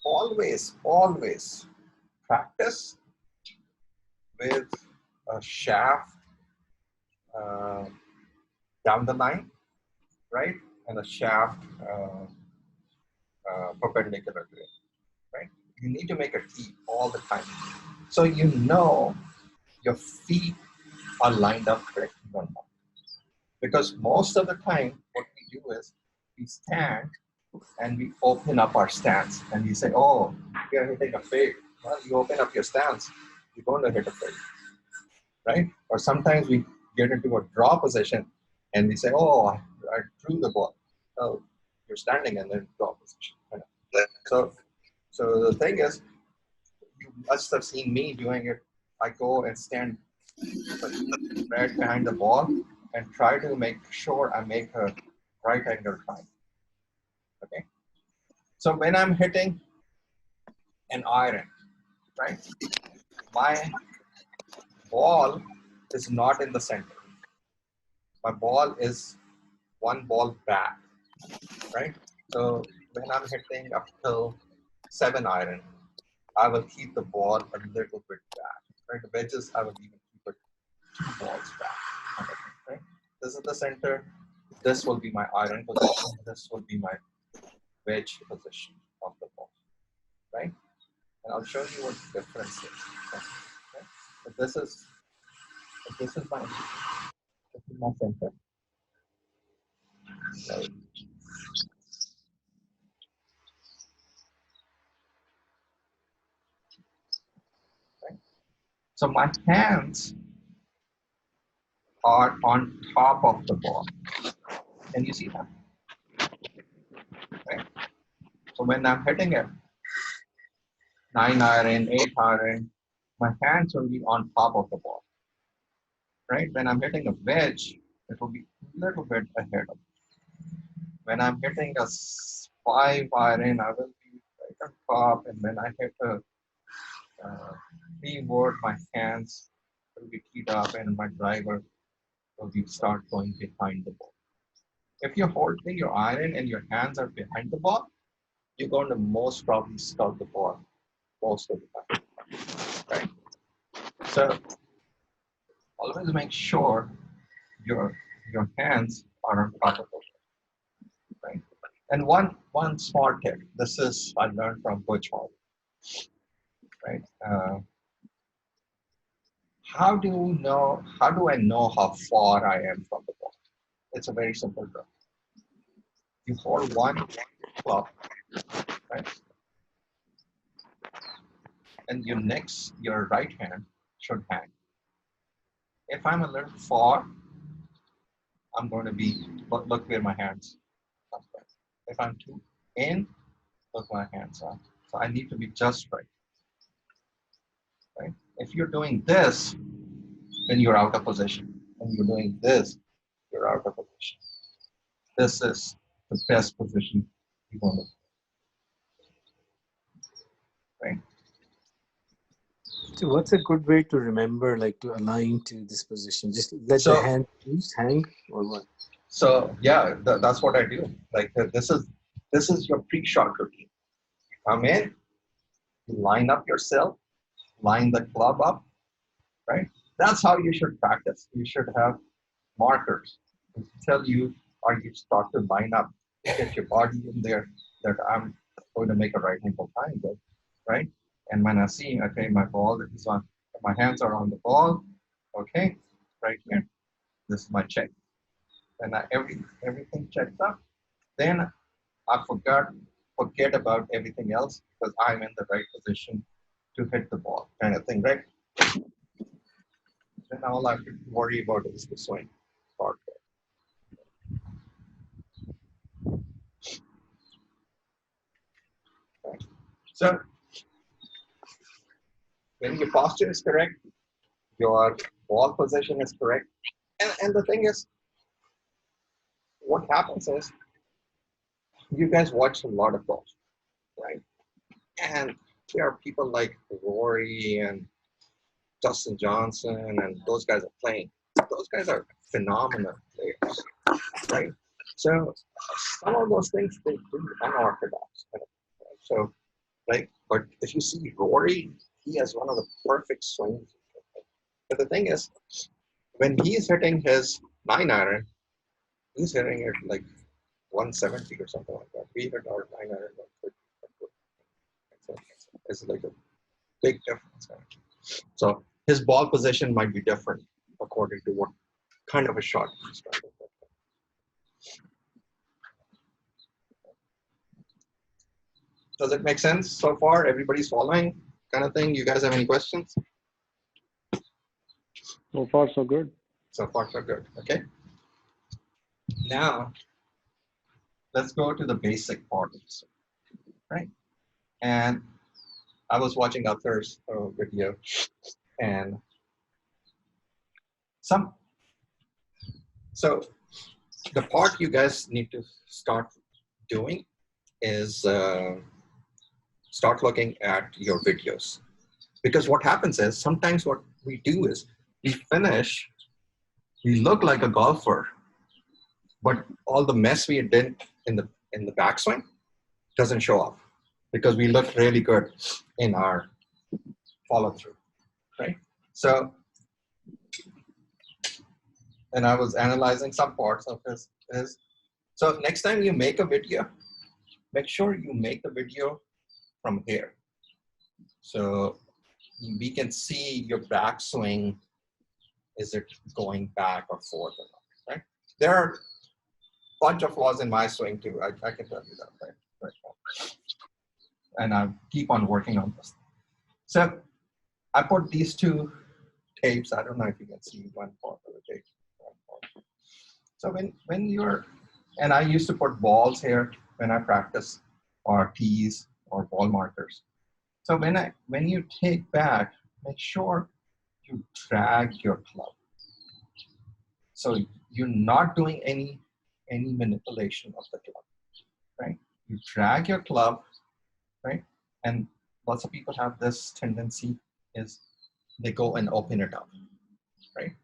always practice with a shaft down the line, right? And a shaft perpendicular to it, right? You need to make a T all the time. So you know your feet are lined up correctly or not. Because most of the time, what we do is we stand and we open up our stance and we say, oh, we are hitting a fade. Well, you open up your stance, you're going to hit a fade, right? Or sometimes we get into a draw position and we say, oh, I threw the ball. So you're standing and then draw position. So the thing is, you must have seen me doing it. I go and stand right behind the ball and try to make sure I make a right angle triangle. Okay. So when I'm hitting an iron, right, my ball is not in the center. My ball is one ball back, right? So when I'm hitting up till 7 iron, I will keep the ball a little bit back, right? The wedges, I will even keep it 2 balls back, right? This is the center. This will be my iron position. This will be my wedge position of the ball, right? And I'll show you what the difference is. Okay? But this is my center. Right? Right? So my hands are on top of the ball. Can you see that? Right? So when I'm hitting it, 9 iron, 8 iron, my hands will be on top of the ball. Right? When I'm hitting a wedge, it will be a little bit ahead of it. When I'm hitting a 5 iron, I will be right on top, and when I hit a 3 wood, my hands will be teed up, and my driver will be start going behind the ball. If you're holding your iron and your hands are behind the ball, you're going to most probably stop the ball most of the time, right? So always make sure your hands are on top of the ball, right? And one small tip. This is I learned from Butch Hall, right? How do I know how far I am from the ball? It's a very simple drill. You hold one club, right? And your right hand should hang. If I'm a little far, I'm going to be, look where my hands are. If I'm too in, look where my hands are. So I need to be just right. Right? If you're doing this, then you're out of position. When you're doing this, you're out of position. This is the best position you want to be, right? So what's a good way to remember, like to align to this position? Just let the So, hand loose, hang, or what? so yeah, that's what I do. Like this is your pre-shot routine. You come in, you line up yourself, line the club up, right? That's how you should practice. You should have markers to tell you, are you start to line up, get your body in there, that I'm going to make a right angle triangle, right? And when I see, okay, my ball is on, my hands are on the ball, okay, right here, this is my check. And everything checks up, then I forget about everything else because I'm in the right position to hit the ball, kind of thing, right? Then all I have to worry about is the swing part. Okay. So when your posture is correct, your ball position is correct, and the thing is, what happens is you guys watch a lot of golf, right? And there are people like Rory and Dustin Johnson, and those guys are playing. Those guys are phenomenal players, right? So some of those things they do unorthodox. So right? But if you see Rory, he has one of the perfect swings. But the thing is, when he's hitting his 9-iron, he's hitting it like 170 or something like that. We hit our 9-iron 130. It's like a big difference. So his ball position might be different according to what kind of a shot he's trying to hit. Does it make sense so far? Everybody's following kind of thing? You guys have any questions? So far, so good. So far, so good. Okay. Now, let's go to the basic part of this, right? And I was watching Athar's video, and so the part you guys need to start doing is start looking at your videos. Because what happens is, sometimes what we do is, we finish, we look like a golfer, but all the mess we did in the backswing doesn't show up because we look really good in our follow through, right? So, and I was analyzing some parts of his. So next time you make a video, make sure you make the video from here. So we can see your backswing. Is it going back or forth or not, right? There are a bunch of flaws in my swing too. I can tell you that, right now. And I keep on working on this. So I put these two tapes. I don't know if you can see one part of the tape. So when you're, and I used to put balls here when I practice, or tees or ball markers. So when you take back, make sure you drag your club. So you're not doing any manipulation of the club, right? You drag your club, right? And lots of people have this tendency is they go and open it up, right?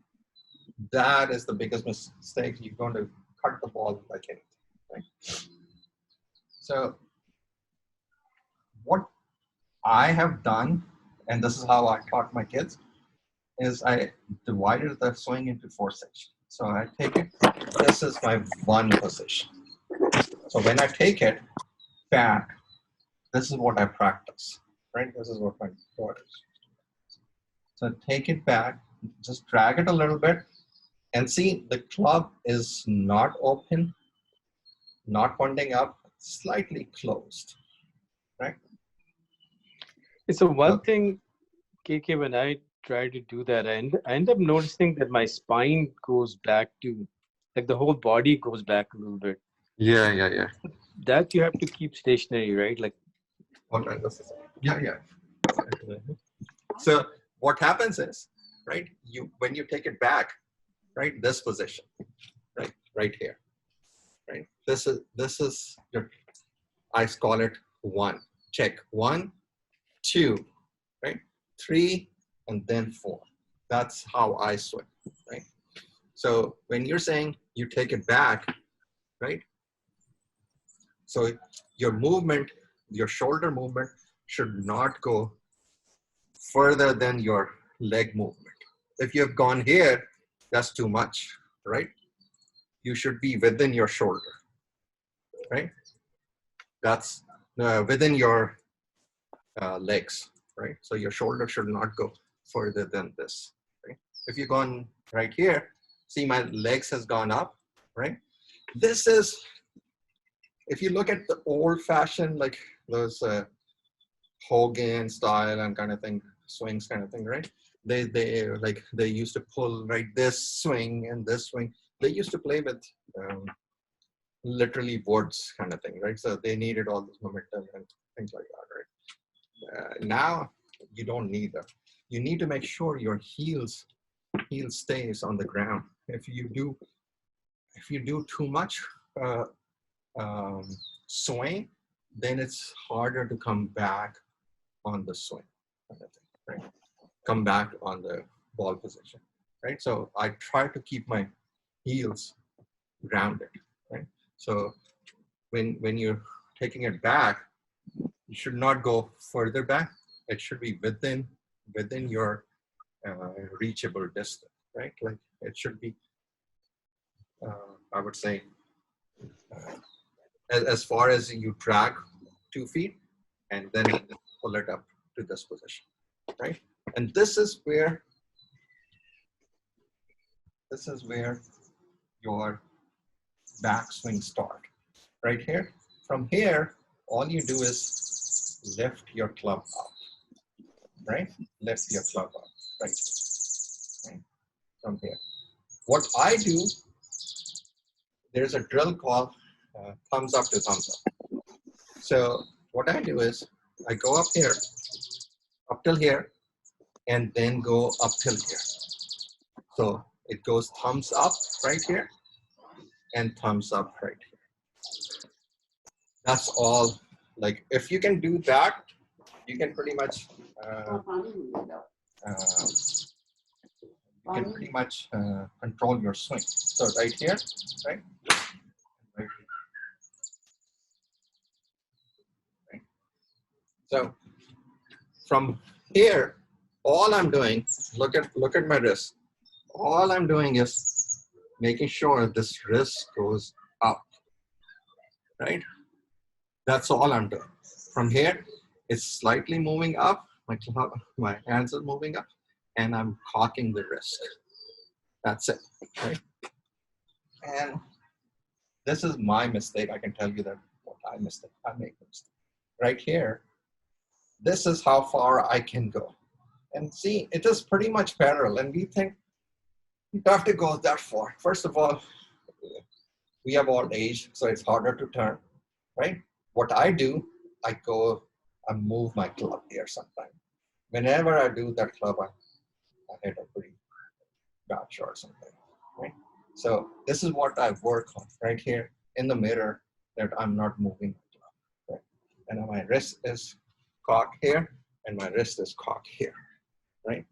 That is the biggest mistake. You're going to cut the ball like anything, right? So what I have done, and this is how I taught my kids, is I divided the swing into 4 sections. So I take it, this is my one position. So when I take it back, this is what I practice, right? This is what my daughter is. So take it back, just drag it a little bit, and see the club is not open, not pointing up, slightly closed, right? It's a one thing, KK, when I try to do that, I end up noticing that my spine goes back to, like the whole body goes back a little bit. Yeah. That you have to keep stationary, right? Like, yeah. So what happens is, right? When you take it back, right? This position, right here, right? This is your, I call it 1. Check 1, 2, right? 3, and then 4. That's how I swing, right? So when you're saying you take it back, right? So your movement, your shoulder movement should not go further than your leg movement. If you have gone here, that's too much, right? You should be within your shoulder, right? That's within your legs, right? So your shoulder should not go further than this, right? If you've gone right here, see my legs has gone up, right? This is, if you look at the old fashioned, like those Hogan style and kind of thing, swings kind of thing, right? They used to pull right this swing and this swing. They used to play with literally woods kind of thing, right? So they needed all this momentum and things like that, right? Now you don't need that. You need to make sure your heel stays on the ground. If you do too much swing, then it's harder to come back on the swing, kind of thing, right? Come back on the ball position, right? So I try to keep my heels grounded, right? So when you're taking it back, You should not go further back. It should be within your reachable distance, right? Like it should be, I would say, as far as you drag 2 feet, and then pull it up to this position, right? And this is where your backswing start, right here. From here, all you do is lift your club up, right? Lift your club up, right? From here. What I do, there's a drill called thumbs up to thumbs up. So what I do is I go up here, up till here, and then go up till here. So it goes thumbs up right here and thumbs up right here. That's all. Like if you can do that, you can pretty much control your swing. So right here, right? Right here. Right. So from here, all I'm doing, look at my wrist. All I'm doing is making sure this wrist goes up, right? That's all I'm doing. From here, it's slightly moving up. My hands are moving up, and I'm cocking the wrist. That's it, right? And this is my mistake. I can tell you that what I make a mistake. Right here, this is how far I can go. And see, it is pretty much parallel, and we think you have to go that far. First of all, we have old age, so it's harder to turn, right? What I do, I move my club here sometimes. Whenever I do that club, I hit a pretty bad shot or something, right? So this is what I work on right here in the mirror, that I'm not moving my club, right? And my wrist is cocked here, and my wrist is cocked here, right?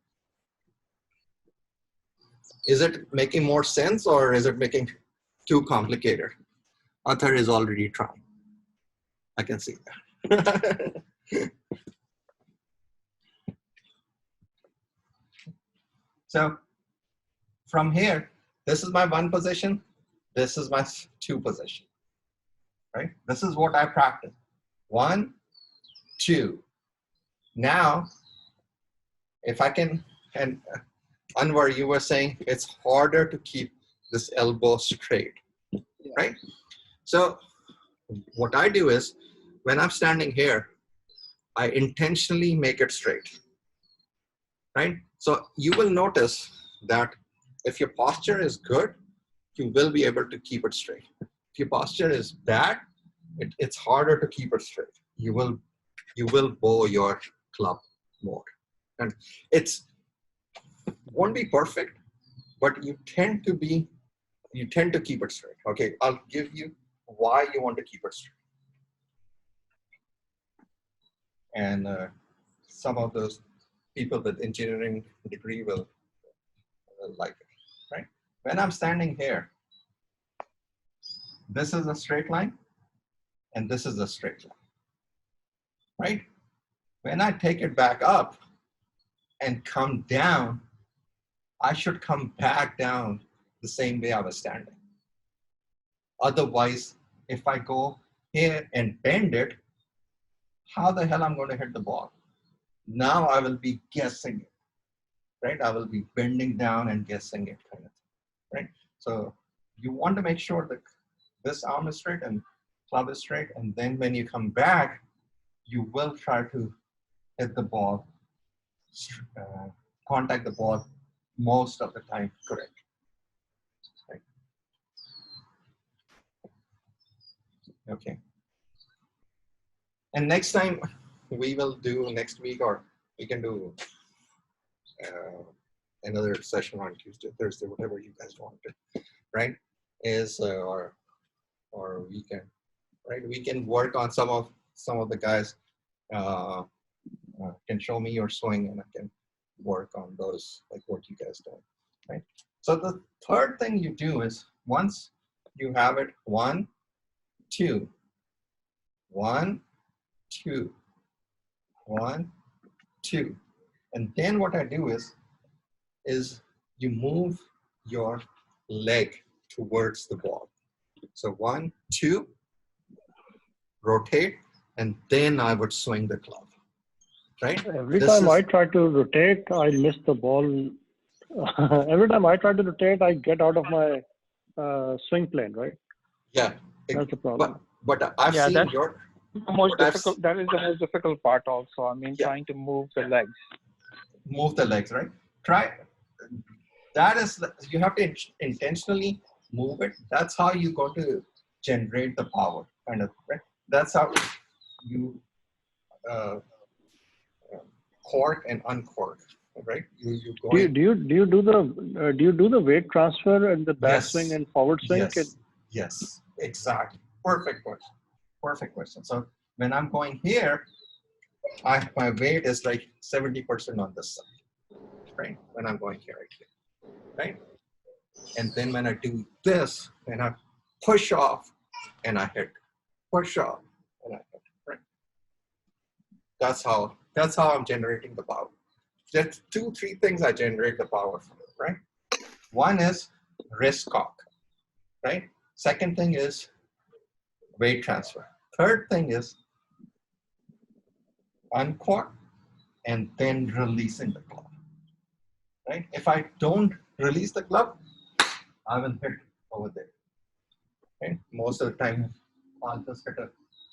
Is it making more sense, or is it making too complicated? Athar is already trying. I can see that. So from here, this is my 1 position. This is my 2 position, right? This is what I practice. 1, 2. Now, if I can, and Anwar, you were saying it's harder to keep this elbow straight, right? So what I do is, when I'm standing here, I intentionally make it straight, right? So you will notice that if your posture is good, you will be able to keep it straight. If your posture is bad, it's harder to keep it straight. You will bow your club more. And won't be perfect, but you tend to keep it straight. Okay, I'll give you why you want to keep it straight. And some of those people with engineering degree will like it, right? When I'm standing here, this is a straight line, and this is a straight line, right? When I take it back up and come down, I should come back down the same way I was standing. Otherwise, if I go here and bend it, how the hell I'm going to hit the ball? Now I will be guessing it, right? I will be bending down and guessing it, kind of thing, right? So you want to make sure that this arm is straight and club is straight, and then when you come back, you will try to hit the ball, contact the ball most of the time correct. Right? Okay. And next time we will do next week, or we can do another session on Tuesday, Thursday, whatever you guys want to, right? Is or weekend, right? We can work on some of the guys can show me your swing, and I can work on those, like what you guys do, right? So the third thing you do is, once you have it, 1, 2, 1, 2, 1, 2. And then what I do is you move your leg towards the ball. So 1, 2, rotate, and then I would swing the club, right? Every time I try to rotate, I miss the ball. Every time I try to rotate, I get out of my swing plane, right? Yeah. That's the problem. But I've seen that's your... the most difficult. That is the most difficult part also. I mean, trying to move the legs. Move the legs, right? Try. That is, you have to intentionally move it. That's how you're going to generate the power, kind of, right? That's how you cork and uncork, right? You go. Do you do the weight transfer and the back swing and forward swing? Yes, exactly. Perfect question. Perfect question. So when I'm going here, my weight is like 70% on this side, right? When I'm going here, right? And then when I do this, and I push off and I hit, push off and I hit, right? That's how I'm generating the power. There's 2-3 things I generate the power from, right? One is wrist cock, right? Second thing is weight transfer. Third thing is uncork and then releasing the club, right? If I don't release the club, I will hit over there, right? Most of the time, I'll just hit a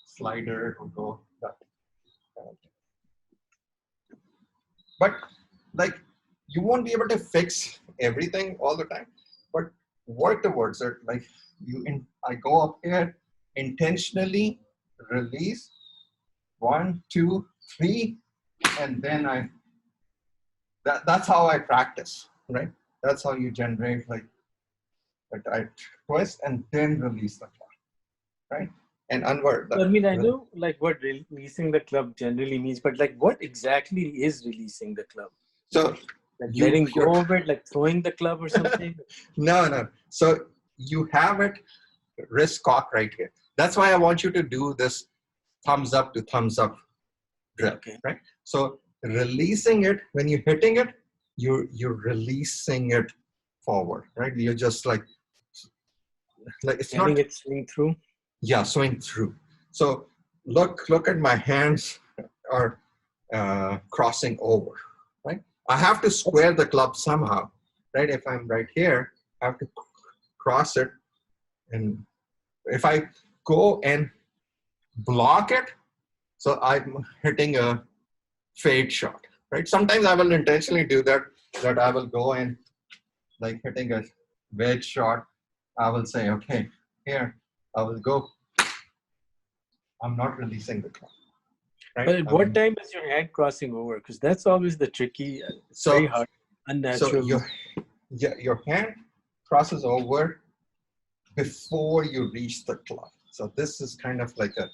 slider or go that. But like, you won't be able to fix everything all the time, but work towards it. Like I go up here, intentionally release 1, 2, 3, and then that's how I practice, right? That's how you generate like a tight twist and then release the club, right? And unward. I mean, I know like what releasing the club generally means, but like what exactly is releasing the club? So like letting go of it, like throwing the club or something? No. So you have it wrist cock right here. That's why I want you to do this thumbs up to thumbs up drill, okay. Right? So releasing it, when you're hitting it, you're releasing it forward, right? You're just like it's letting not it swing through. Yeah, swing through. So look at my hands are crossing over, right? I have to square the club somehow, right? If I'm right here, I have to cross it, and if I go and block it, so I'm hitting a fade shot, right? Sometimes I will intentionally do that I will go and like hitting a wedge shot. I will say, okay, here, I will go. I'm not releasing the club. Right? But at what time is your hand crossing over? Because that's always the tricky, very hard, unnatural. So your hand crosses over before you reach the club. So this is kind of like a...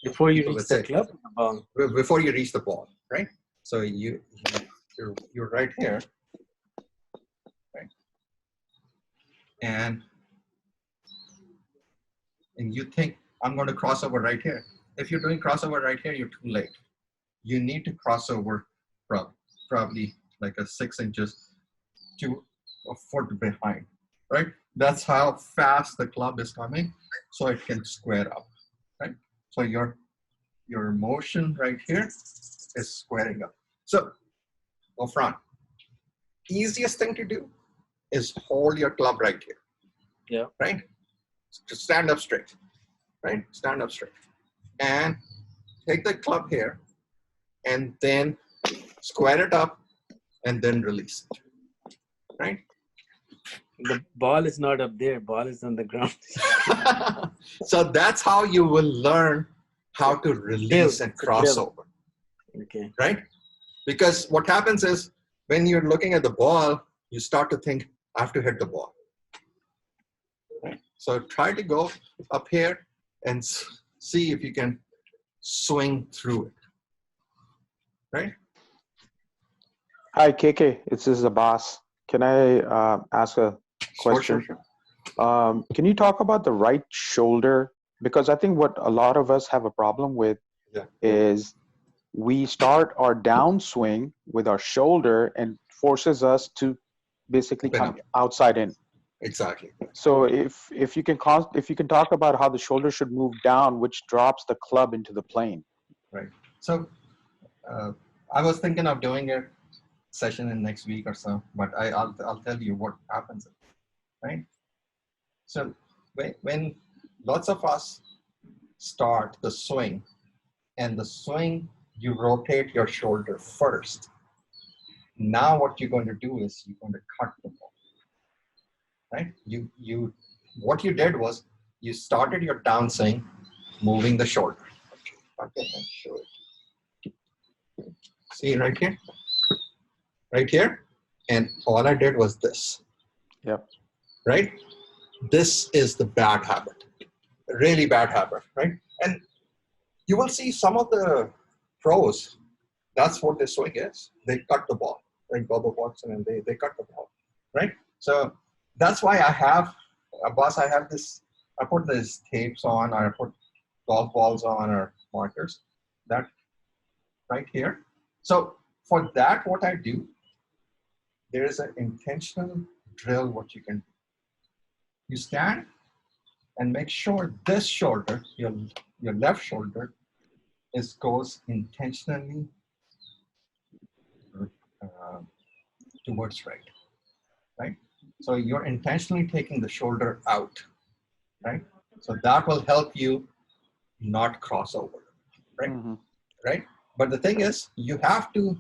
before you reach the club? Before you reach the ball, right? So you're right here, right? And you think, I'm going to cross over right here. If you're doing crossover right here, you're too late. You need to cross over probably like a 6 inches to a foot behind, right? That's how fast the club is coming, so it can square up, right? So your motion right here is squaring up. So go front. Easiest thing to do is hold your club right here. Yeah. Right? Just stand up straight. Right? Stand up straight. And take the club here and then square it up and then release it. Right? The ball is not up there. Ball is on the ground. So that's how you will learn how to release and cross over. Okay. Right? Because what happens is when you're looking at the ball, you start to think, I have to hit the ball. Right? So try to go up here and see if you can swing through it. Right? Hi, KK. This is Abbas. Can I ask a question? Sure. Can you talk about the right shoulder? Because I think what a lot of us have a problem with Yeah. is we start our downswing with our shoulder and forces us to basically Open come up. outside in. Exactly. So if you can talk about how the shoulder should move down, which drops the club into the plane. Right. So I was thinking of doing a session in next week or so, but I'll tell you what happens. Right. So when lots of us start the swing, and the swing, you rotate your shoulder first. Now what you're going to do is you're going to cut the ball. Right? What you did was you started your downswing, moving the shoulder. Okay, I'll show it. See right here? Right here? And all I did was this. Yep. Right? This is the bad habit. Really bad habit, right? And you will see some of the pros, that's what their swing is. They cut the ball, like Bubba Watson, and they cut the ball, right? So that's why I have, Abbas, I have this, I put these tapes on, or I put golf balls on, or markers, that right here. So for that, what I do, there is an intentional drill what you can do. You stand and make sure this shoulder, your left shoulder, goes intentionally towards right? So you're intentionally taking the shoulder out, right? So that will help you not cross over, right? Mm-hmm. Right? But the thing is, you have to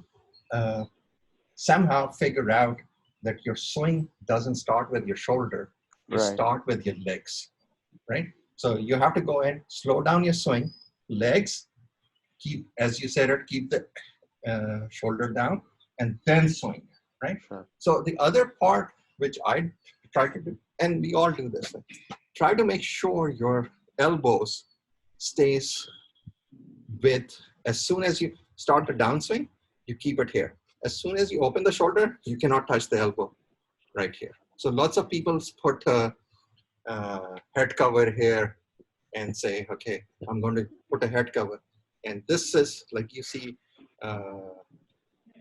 somehow figure out that your swing doesn't start with your shoulder, you Right. start with your legs, right? So you have to go in, slow down your swing, legs, keep, as you said, keep the shoulder down, and then swing, right? Sure. So the other part, which I try to do, and we all do this, try to make sure your elbows stays with, as soon as you start the downswing, you keep it here. As soon as you open the shoulder, you cannot touch the elbow right here. So lots of people put a head cover here and say, okay, I'm going to put a head cover. And this is like you see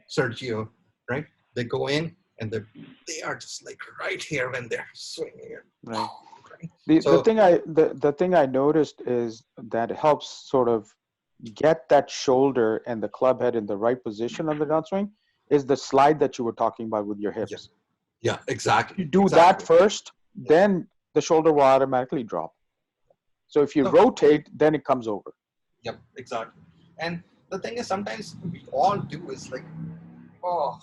Sergio, right? They go in and they are just like right here when they're swinging it. Right. Right? The thing I noticed is that it helps sort of get that shoulder and the club head in the right position on the downswing is the slide that you were talking about with your hips. Yeah, exactly. You do that first, then the shoulder will automatically drop. So if you rotate, then it comes over. Yep, exactly. And the thing is, sometimes we all do is like, oh,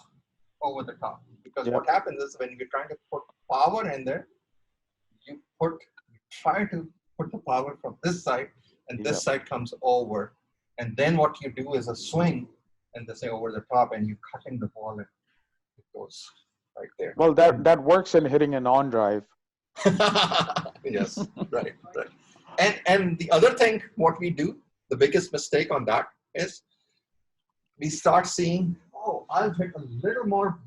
over the top. Because what happens is when you're trying to put power in there, you try to put the power from this side, and this side comes over. And then what you do is a swing, and they say over the top, and you're cutting the ball, and it goes right there. Well, that works in hitting an on drive. Yes, right. And the other thing, what we do, the biggest mistake on that is we start seeing, oh, I'll hit a little more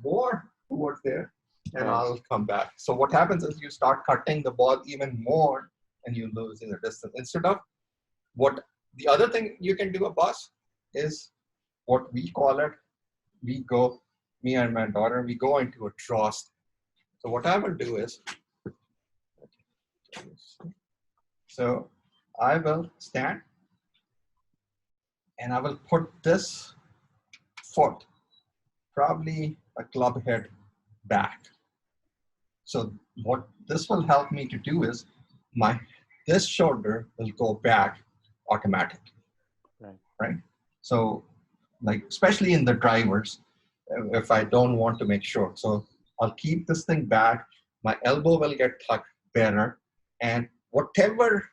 towards there, and I'll come back. So what happens is you start cutting the ball even more, and you lose in the distance. Instead of the other thing you can do, Abbas, is what we call it, me and my daughter, we go into a draw stand. So what I will do is, so I will stand and I will put this foot, probably a club head, back. So what this will help me to do is this shoulder will go back automatically, right? So like, especially in the drivers, if I don't want to make sure. So I'll keep this thing back, my elbow will get tucked better, and whatever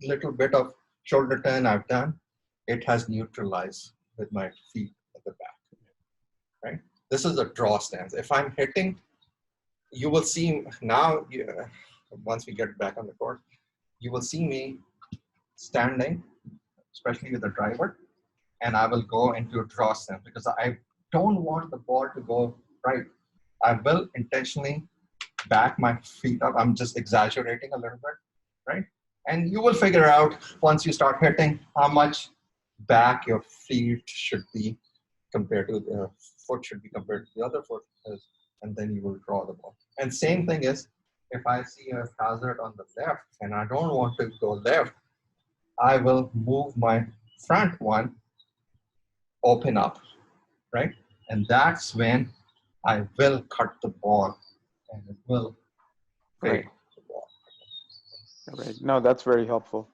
little bit of shoulder turn I've done, it has neutralized with my feet at the back, right? This is a draw stance. If I'm hitting, you will see now, once we get back on the court, you will see me standing, especially with the driver, and I will go into a draw stance because I don't want the ball to go right. I will intentionally back my feet up. I'm just exaggerating a little bit, right? And you will figure out once you start hitting how much back your feet should be compared to the foot should be compared to the other foot, and then you will draw the ball. And same thing is, if I see a hazard on the left and I don't want to go left, I will move my front one, open up, right? And that's when I will cut the ball and it will break the ball. Right. No, that's very helpful.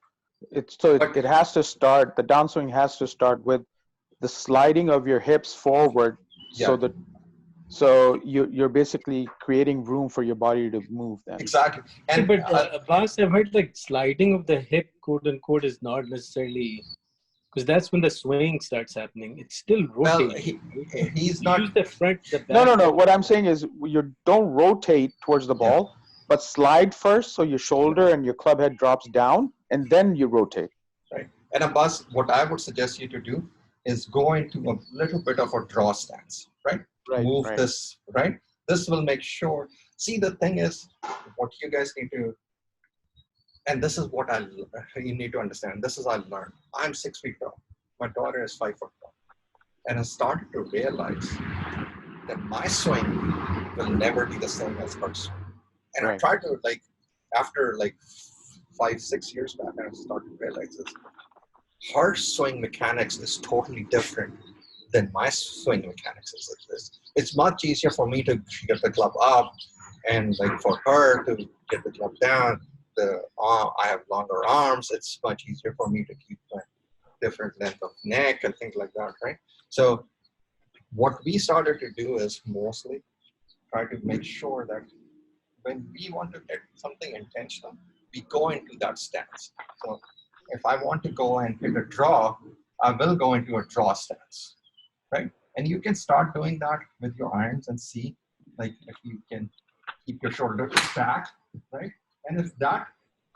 It has to start, the downswing has to start with the sliding of your hips forward, so you're basically creating room for your body to move then. Exactly. And but Abbas, I've heard like sliding of the hip, quote unquote, is not necessarily, because that's when the swing starts happening. It's still rotating. Well, he's not. Use the front, the back. No. What I'm saying is you don't rotate towards the ball, but slide first, so your shoulder and your club head drops down, and then you rotate. Right. And Abbas, what I would suggest you to do is go into a little bit of a draw stance, right? Move this, right? This will make sure. See, the thing is, what you guys need to, and this is what you need to understand. This is I learned. I'm 6 feet tall. My daughter is 5 foot tall. And I started to realize that my swing will never be the same as her swing. And I tried to, like, after like 5-6 years back, I started to realize this. Her swing mechanics is totally different than my swing mechanics is. It's much easier for me to get the club up, and like for her to get the club down. I have longer arms. It's much easier for me to keep a different length of neck and things like that, right? So what we started to do is mostly try to make sure that when we want to hit something intentional, we go into that stance. So if I want to go and hit a draw, I will go into a draw stance, right? And you can start doing that with your irons and see, like, if you can keep your shoulder back, right? And if that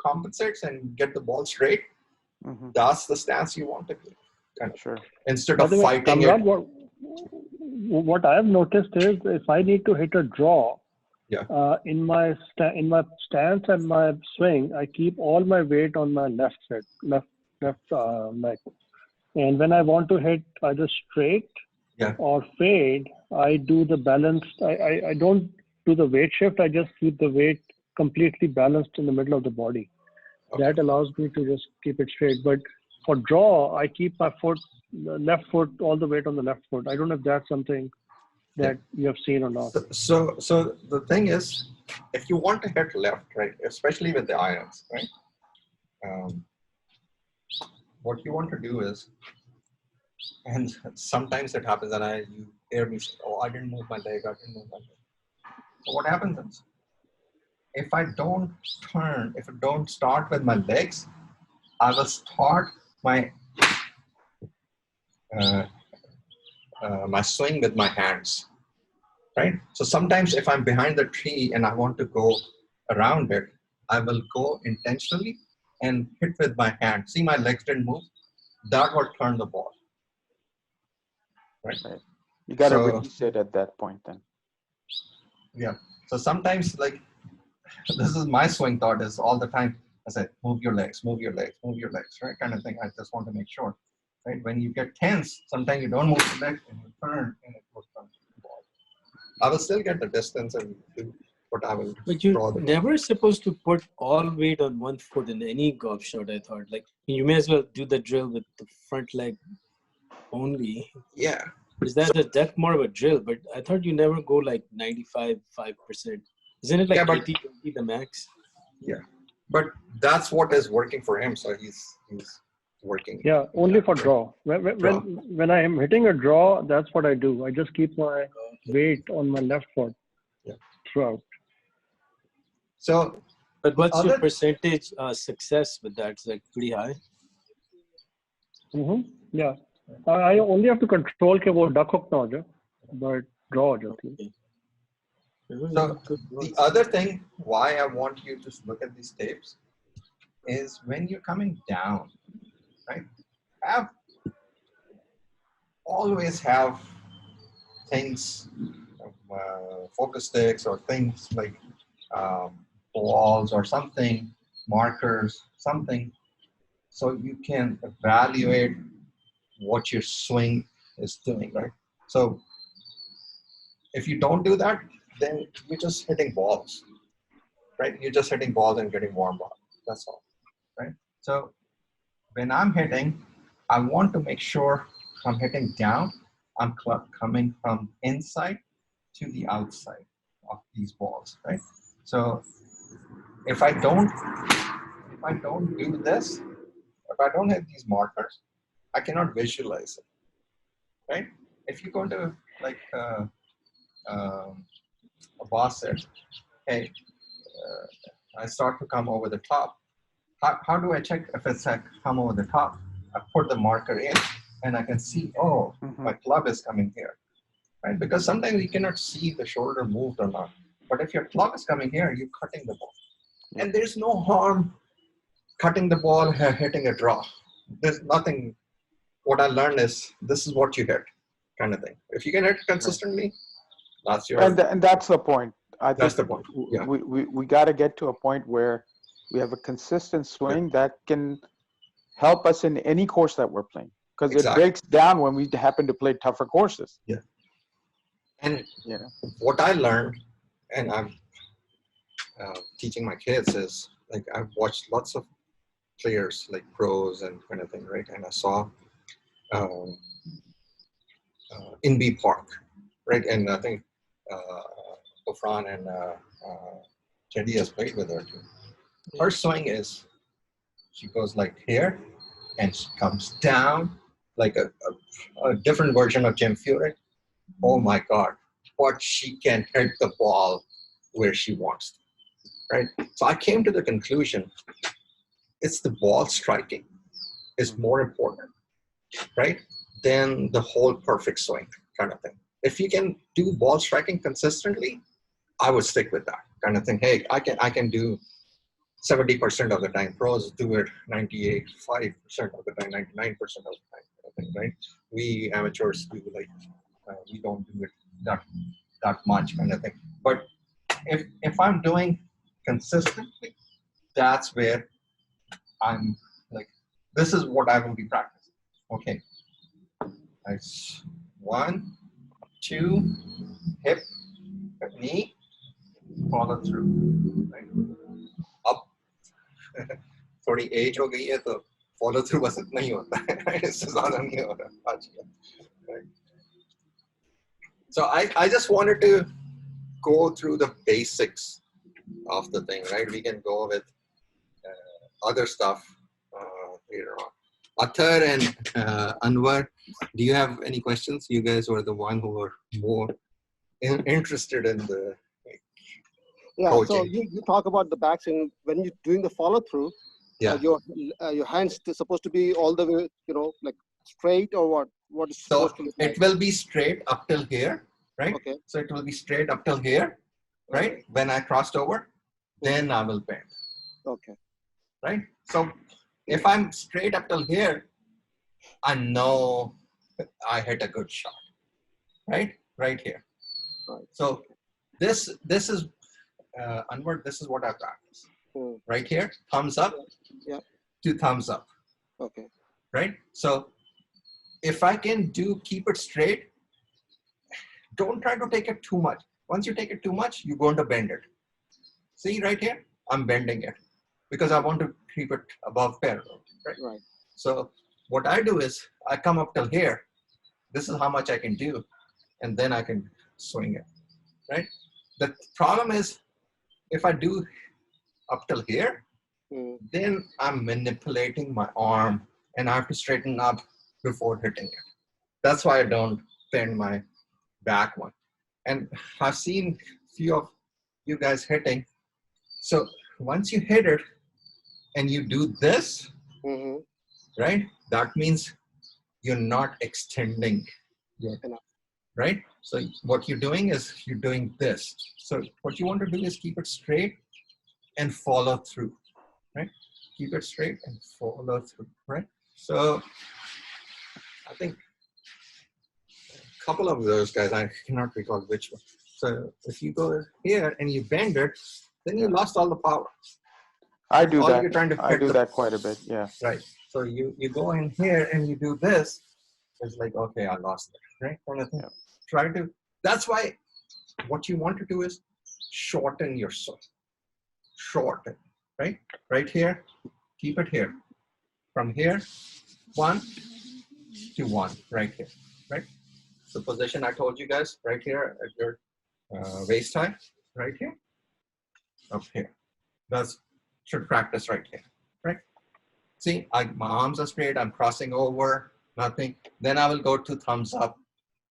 compensates and get the ball straight, that's the stance you want to be. Kind of. Instead of fighting it. What I have noticed is if I need to hit a draw, in my stance and my swing, I keep all my weight on my left leg. And when I want to hit either straight or fade, I do the balanced. I don't do the weight shift. I just keep the weight completely balanced in the middle of the body. That allows me to just keep it straight. But for draw, I keep my left foot, all the weight on the left foot. I don't know if that's something that you have seen or not. So the thing is, if you want to hit left, right, especially with the irons, right, what you want to do is, and sometimes it happens and you hear me say, oh, I didn't move my leg, So what happens is, if I don't start with my legs, I will start my my swing with my hands, right? So sometimes if I'm behind the tree and I want to go around it, I will go intentionally and hit with my hand. See, my legs didn't move. That will turn the ball, right? You got to release it at that point then. Yeah. So sometimes, like, this is my swing thought is all the time. I say, move your legs, move your legs, move your legs, right? Kind of thing. I just want to make sure, right? When you get tense, sometimes you don't move your legs and you turn and it goes down to the ball. I will still get the distance and do what I will. But you're never supposed to put all weight on one foot in any golf shot, I thought. Like, you may as well do the drill with the front leg only. Yeah. Is that's more of a drill? But I thought you never go like 95.5%. Isn't it like 80-20 the max? Yeah. But that's what is working for him. So he's working. Yeah, only for draw. When I am hitting a draw, that's what I do. I just keep my weight on my left foot throughout. So, but what's your percentage success with that? It's like pretty high. Yeah, I only have to control ke wo duck hook na ho jaye, but draw ho jati. So the other thing why I want you to look at these tapes is when you're coming down, right? Always have things, focus sticks or things like balls or something, markers, something, so you can evaluate what your swing is doing, right? So if you don't do that, then you're just hitting balls, right? You're just hitting balls and getting warm up. That's all, right? So when I'm hitting, I want to make sure I'm hitting down. I'm coming from inside to the outside of these balls, right? So if I don't do this, if I don't have these markers, I cannot visualize it, right? If you go to like a boss said, hey, I start to come over the top. How do I check if it's like come over the top? I put the marker in and I can see, oh, my club is coming here, right? Because sometimes you cannot see the shoulder moved or not. But if your club is coming here, you're cutting the ball. And there's no harm cutting the ball, hitting a draw. There's nothing. What I learned is this is what you hit, kind of thing. If you can hit consistently, that's your. And that's the point. I think that's the point. Yeah. We got to get to a point where we have a consistent swing that can help us in any course that we're playing, because it breaks down when we happen to play tougher courses. Yeah. And what I learned, and I'm teaching my kids, is like I've watched lots of players, like pros and kind of thing, right? And I saw Inbee Park, right? And I think Gofran and Chendi has played with her too. Her swing is, she goes like here, and she comes down like a different version of Jim Furyk. Oh my God, but she can hit the ball where she wants to, right? So I came to the conclusion, it's the ball striking is more important, right, than the whole perfect swing kind of thing. If you can do ball striking consistently, I would stick with that kind of thing. Hey, I can do 70% of the time. Pros do it 98.5% of the time, 99% of the time, I think, right? We amateurs do like we don't do it that much kind of thing. But if I'm doing consistently, that's where I'm like, this is what I will be practicing. Okay, nice. 1, 2, hip, knee, follow through, right? Up. थोड़ी as हो गई है तो follow through बस इतना ही होता है, इससे ज़्यादा नहीं हो रहा आजकल. So I just wanted to go through the basics of the thing, right? We can go with other stuff later on. Athar and Anwar, do you have any questions? You guys were the one who were more interested in the coaching. So you talk about the backswing when you're doing the follow through. Your hands are supposed to be all the way, like straight, or what? What is so supposed to it like? Will be straight up till here, right? Okay. So it will be straight up till here, right? Okay. When I crossed over, then I will bend. Okay. Right. So if I'm straight up till here, I know I hit a good shot, right? Right here. Right. So this is Anwar, this is what I practice. Right here, thumbs up, to thumbs up. Okay. Right? So if I can keep it straight, don't try to take it too much. Once you take it too much, you're going to bend it. See right here? I'm bending it because I want to keep it above parallel. Right? So what I do is I come up till here. This is how much I can do. And then I can swing it. Right? The problem is if I do up till here, then I'm manipulating my arm and I have to straighten up before hitting it. That's why I don't bend my back one. And I've seen a few of you guys hitting. So once you hit it and you do this, right? That means you're not extending your, right? So what you're doing is you're doing this. So what you want to do is keep it straight and follow through, right? Keep it straight and follow through, right? So I think a couple of those guys, I cannot recall which one. So if you go here and you bend it, then you lost all the power. I do that. I do that quite a bit, yeah. Right. So you go in here and you do this, it's like, okay, I lost it, right? Try to, that's why what you want to do is shorten your soul. Shorten, right? Right here, keep it here. From here, 1 to 1, right here, right? So position I told you guys, right here at your waist high, right here, up here. That's should practice right here, right? See, my arms are straight, I'm crossing over, nothing. Then I will go to thumbs up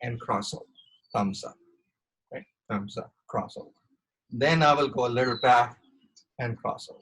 and cross over, thumbs up, right? Thumbs up, cross over. Then I will go a little back and cross over.